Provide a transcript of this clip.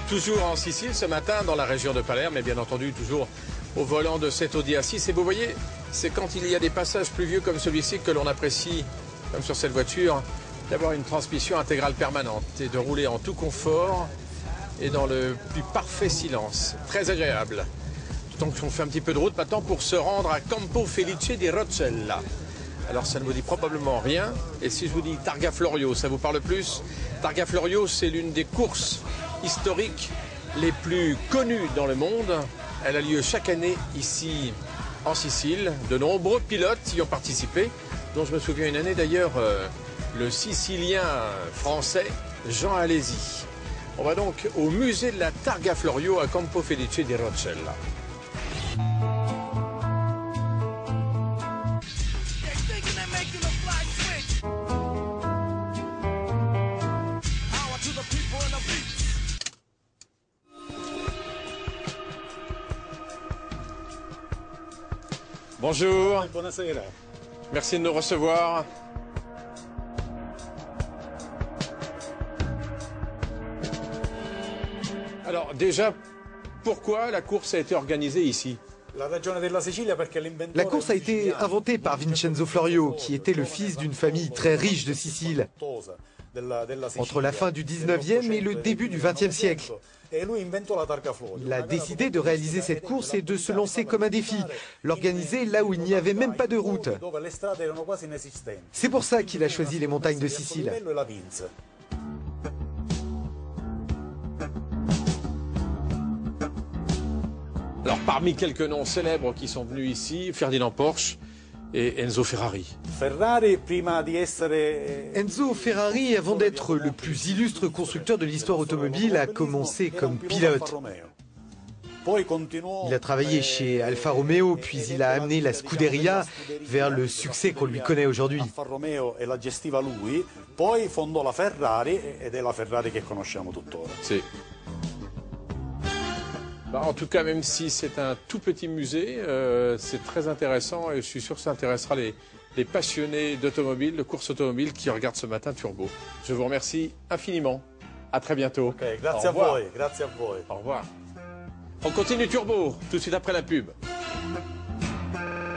Toujours en Sicile ce matin, dans la région de Palerme, mais bien entendu toujours au volant de cette Audi A6. Et vous voyez, c'est quand il y a des passages pluvieux comme celui-ci que l'on apprécie, comme sur cette voiture, d'avoir une transmission intégrale permanente et de rouler en tout confort et dans le plus parfait silence. Très agréable. D'autant qu'on fait un petit peu de route maintenant pour se rendre à Campo Felice di Roccella. Alors ça ne vous dit probablement rien. Et si je vous dis Targa Florio, ça vous parle plus? Targa Florio, c'est l'une des courses historiques les plus connues dans le monde. Elle a lieu chaque année ici en Sicile. De nombreux pilotes y ont participé, dont je me souviens une année d'ailleurs, le Sicilien français Jean Alesi. On va donc au musée de la Targa Florio à Campo Felice di Roccella. Bonjour. Buonasera. Merci de nous recevoir. Alors déjà, pourquoi la course a été organisée ici? La course a été inventée par Vincenzo Florio, qui était le fils d'une famille très riche de Sicile, entre la fin du 19e et le début du 20e siècle. Il a décidé de réaliser cette course et de se lancer comme un défi, l'organiser là où il n'y avait même pas de route. C'est pour ça qu'il a choisi les montagnes de Sicile. Alors parmi quelques noms célèbres qui sont venus ici, Ferdinand Porsche et Enzo Ferrari. Enzo Ferrari, avant d'être le plus illustre constructeur de l'histoire automobile, a commencé comme pilote. Il a travaillé chez Alfa Romeo, puis il a amené la Scuderia vers le succès qu'on lui connaît aujourd'hui. En tout cas, même si c'est un tout petit musée, c'est très intéressant et je suis sûr que ça intéressera les passionnés d'automobile, de course automobile qui regardent ce matin Turbo. Je vous remercie infiniment. À très bientôt. Grazie a voi, grazie a voi. Au revoir. On continue Turbo tout de suite après la pub.